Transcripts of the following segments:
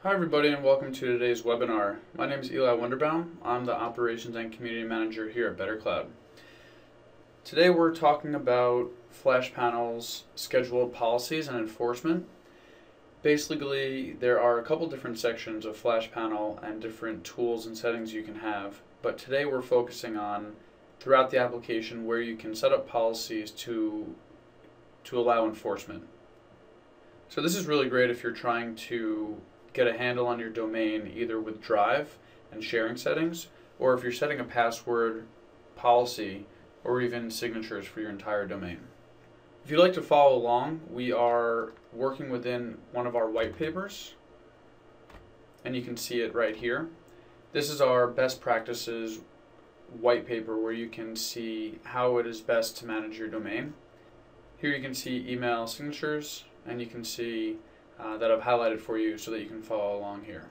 Hi everybody and welcome to today's webinar. My name is Eli Wunderbaum. I'm the Operations and Community Manager here at BetterCloud. Today we're talking about FlashPanel's scheduled policies and enforcement. Basically, there are a couple different sections of FlashPanel and different tools and settings you can have, but today we're focusing on throughout the application where you can set up policies to allow enforcement. So this is really great if you're trying to get a handle on your domain either with Drive and sharing settings, or if you're setting a password policy or even signatures for your entire domain. If you'd like to follow along, we are working within one of our white papers, and you can see it right here. This is our best practices white paper where you can see how it is best to manage your domain. Here you can see email signatures, and you can see that I've highlighted for you so that you can follow along here.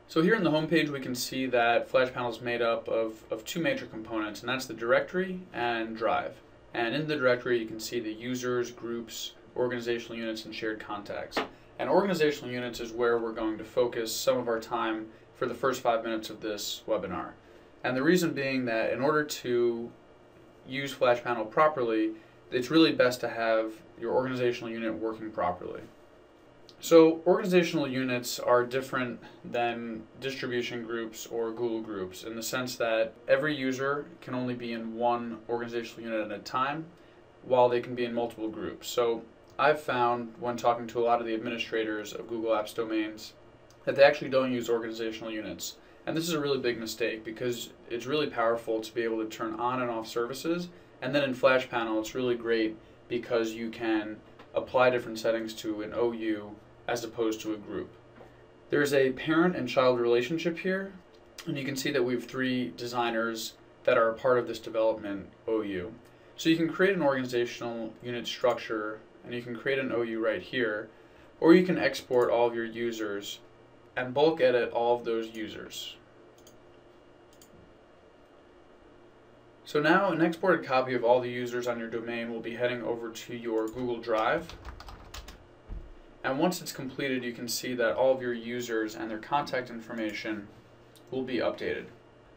So here in the home page we can see that FlashPanel is made up of two major components, and that's the directory and Drive. And in the directory you can see the users, groups, organizational units, and shared contacts. And organizational units is where we're going to focus some of our time for the first 5 minutes of this webinar. And the reason being that in order to use FlashPanel properly, it's really best to have your organizational unit working properly. So organizational units are different than distribution groups or Google groups in the sense that every user can only be in one organizational unit at a time, while they can be in multiple groups. So I've found when talking to a lot of the administrators of Google Apps domains that they actually don't use organizational units. And this is a really big mistake because it's really powerful to be able to turn on and off services. And then in FlashPanel it's really great because you can apply different settings to an OU as opposed to a group. There's a parent and child relationship here, and you can see that we have 3 designers that are a part of this development OU. So you can create an organizational unit structure, and you can create an OU right here, or you can export all of your users and bulk edit all of those users. So now an exported copy of all the users on your domain will be heading over to your Google Drive. And once it's completed, you can see that all of your users and their contact information will be updated.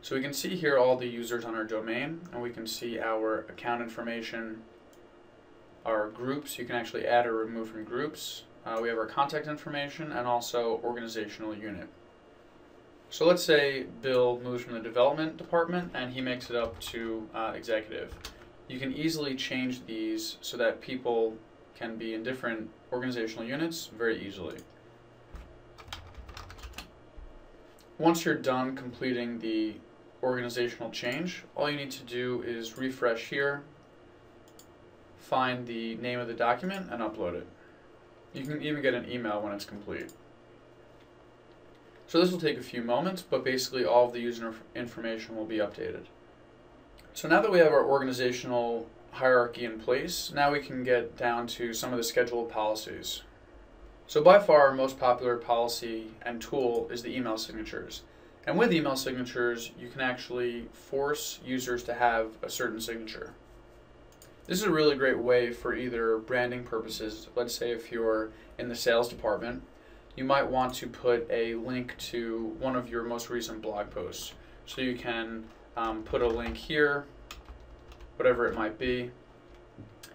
So we can see here all the users on our domain, and we can see our account information, our groups. You can actually add or remove from groups. We have our contact information and also organizational unit. So let's say Bill moves from the development department and he makes it up to executive. You can easily change these so that people can be in different organizational units very easily. Once you're done completing the organizational change, all you need to do is refresh here, find the name of the document, and upload it. You can even get an email when it's complete. So this will take a few moments, but basically all of the user information will be updated. So now that we have our organizational hierarchy in place, now we can get down to some of the scheduled policies. So by far our most popular policy and tool is the email signatures. And with email signatures, you can actually force users to have a certain signature. This is a really great way for either branding purposes. Let's say if you're in the sales department, you might want to put a link to one of your most recent blog posts. So you can put a link here, whatever it might be,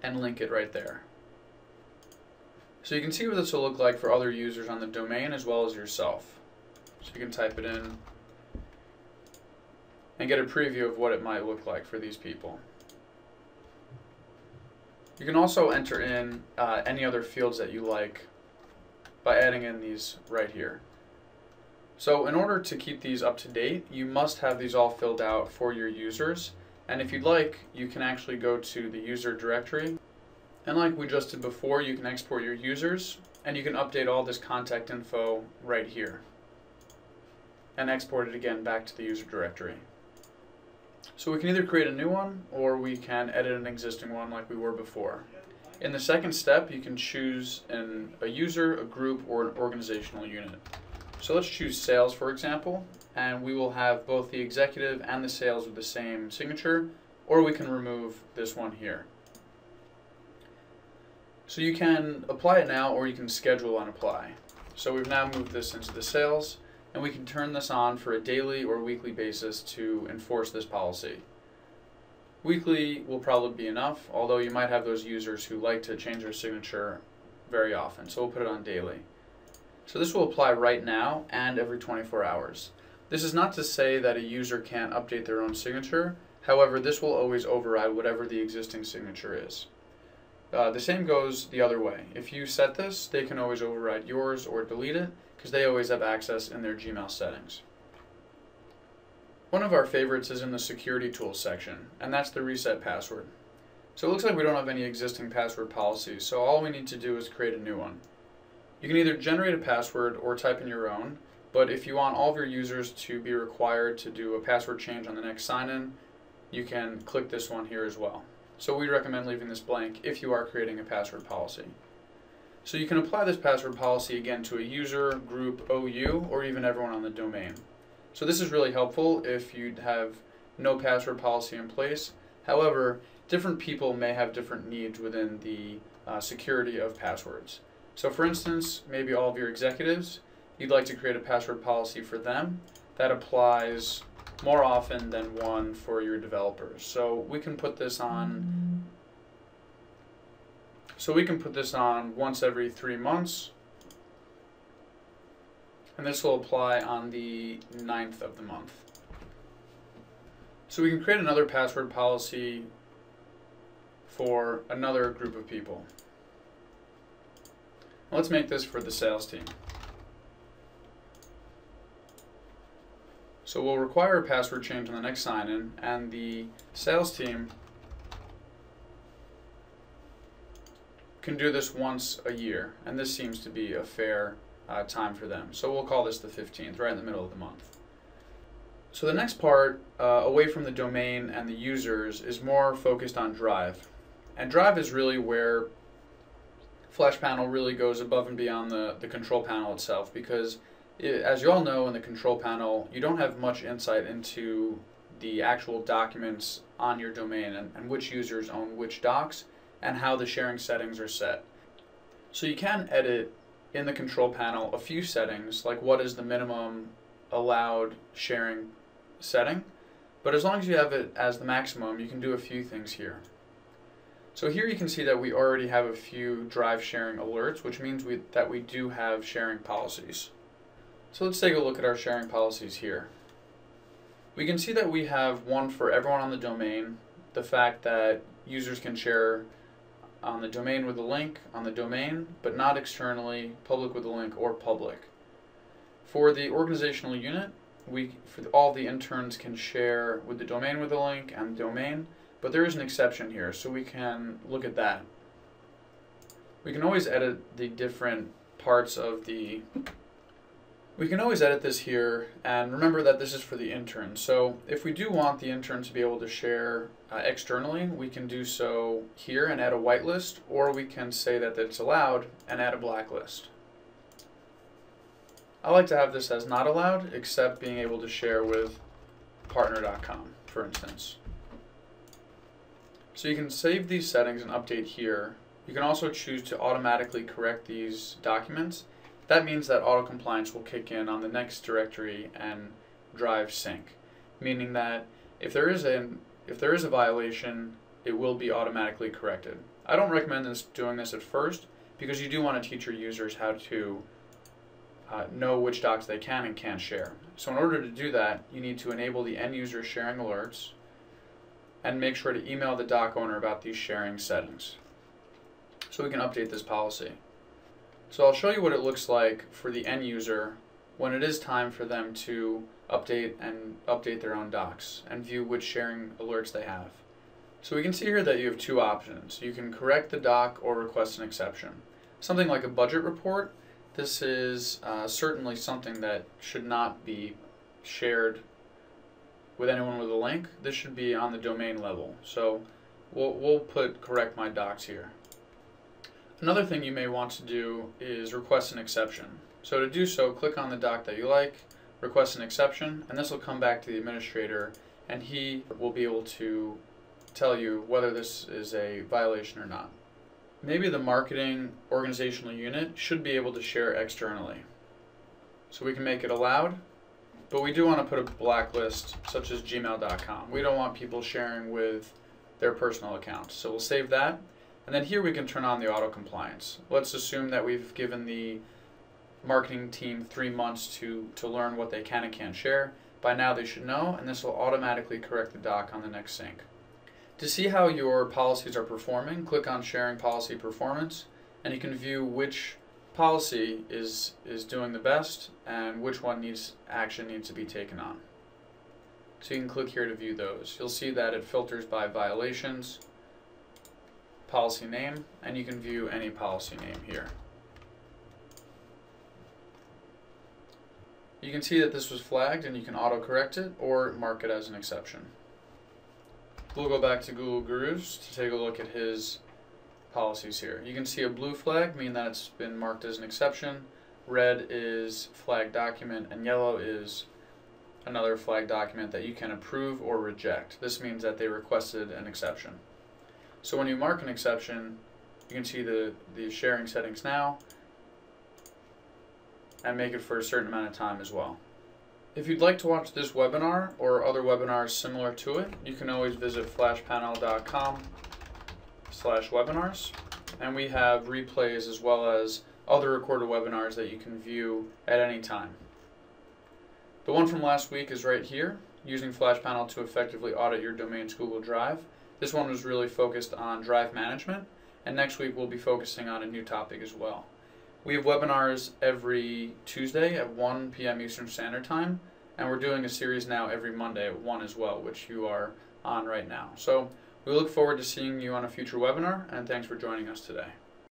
and link it right there. So you can see what this will look like for other users on the domain as well as yourself. So you can type it in and get a preview of what it might look like for these people. You can also enter in any other fields that you like by adding in these right here. So in order to keep these up to date, you must have these all filled out for your users. And if you'd like, you can actually go to the user directory. And like we just did before, you can export your users, and you can update all this contact info right here and export it again back to the user directory. So we can either create a new one or we can edit an existing one like we were before. In the second step, you can choose a user, a group, or an organizational unit. So let's choose sales, for example, and we will have both the executive and the sales with the same signature, or we can remove this one here. So you can apply it now, or you can schedule and apply. So we've now moved this into the sales, and we can turn this on for a daily or weekly basis to enforce this policy. Weekly will probably be enough, although you might have those users who like to change their signature very often, so we'll put it on daily. So this will apply right now and every 24 hours. This is not to say that a user can't update their own signature. However, this will always override whatever the existing signature is. The same goes the other way. If you set this, they can always override yours or delete it because they always have access in their Gmail settings. One of our favorites is in the security tools section, and that's the reset password. So it looks like we don't have any existing password policies, so all we need to do is create a new one. You can either generate a password or type in your own, but if you want all of your users to be required to do a password change on the next sign-in, you can click this one here as well. So we recommend leaving this blank if you are creating a password policy. So you can apply this password policy again to a user, group, OU, or even everyone on the domain. So this is really helpful if you have no password policy in place. However, different people may have different needs within the security of passwords. So for instance, maybe all of your executives, you'd like to create a password policy for them that applies more often than one for your developers. So we can put this on once every 3 months, and this will apply on the 9th of the month. So we can create another password policy for another group of people. Let's make this for the sales team. So we'll require a password change on the next sign-in, and the sales team can do this once a year, and this seems to be a fair time for them. So we'll call this the 15th, right in the middle of the month. So the next part, away from the domain and the users, is more focused on Drive. And Drive is really where FlashPanel really goes above and beyond the control panel itself, because as you all know, in the control panel, you don't have much insight into the actual documents on your domain and which users own which docs and how the sharing settings are set. So you can edit in the control panel a few settings, like what is the minimum allowed sharing setting, but as long as you have it as the maximum, you can do a few things here. So here you can see that we already have a few Drive sharing alerts, which means that we do have sharing policies. So let's take a look at our sharing policies here. We can see that we have one for everyone on the domain, the fact that users can share on the domain with a link on the domain, but not externally, public with a link, or public. For the organizational unit, all the interns can share with the domain with a link and the domain, but there is an exception here, so we can look at that. We can always edit the different parts of the... We can always edit this here, and remember that this is for the intern. So if we do want the intern to be able to share externally, we can do so here and add a whitelist, or we can say that it's allowed and add a blacklist. I like to have this as not allowed, except being able to share with partner.com, for instance. So you can save these settings and update here. You can also choose to automatically correct these documents. That means that auto compliance will kick in on the next directory and Drive sync, meaning that if there is a violation, it will be automatically corrected. I don't recommend doing this at first, because you do want to teach your users how to know which docs they can and can't share. So in order to do that, you need to enable the end user sharing alerts and make sure to email the doc owner about these sharing settings so we can update this policy. So I'll show you what it looks like for the end user when it is time for them to update their own docs and view which sharing alerts they have. So we can see here that you have two options. You can correct the doc or request an exception. Something like a budget report, this is certainly something that should not be shared with anyone with a link. This should be on the domain level. So we'll put correct my docs here. Another thing you may want to do is request an exception. So to do so, click on the doc that you like, request an exception, and this will come back to the administrator, and he will be able to tell you whether this is a violation or not. Maybe the marketing organizational unit should be able to share externally. So we can make it allowed, but we do want to put a blacklist such as gmail.com. We don't want people sharing with their personal accounts. So we'll save that. And then here we can turn on the auto compliance. Let's assume that we've given the marketing team 3 months to learn what they can and can't share. By now they should know, and this will automatically correct the doc on the next sync. To see how your policies are performing, click on Sharing Policy Performance, and you can view which policy is doing the best and which one needs to be taken on. So you can click here to view those. You'll see that it filters by violations, policy name, and you can view any policy name here. You can see that this was flagged and you can auto-correct it or mark it as an exception. We'll go back to Google Gurus to take a look at his policies here. You can see a blue flag, meaning that it's been marked as an exception. Red is flag document, and yellow is another flag document that you can approve or reject. This means that they requested an exception. So when you mark an exception, you can see the sharing settings now and make it for a certain amount of time as well. If you'd like to watch this webinar or other webinars similar to it, you can always visit flashpanel.com/webinars, and we have replays as well as other recorded webinars that you can view at any time. The one from last week is right here, using FlashPanel to effectively audit your domain's Google Drive. This one was really focused on drive management, and next week we'll be focusing on a new topic as well. We have webinars every Tuesday at 1 p.m. Eastern Standard Time, and we're doing a series now every Monday at 1 as well, which you are on right now. So we look forward to seeing you on a future webinar, and thanks for joining us today.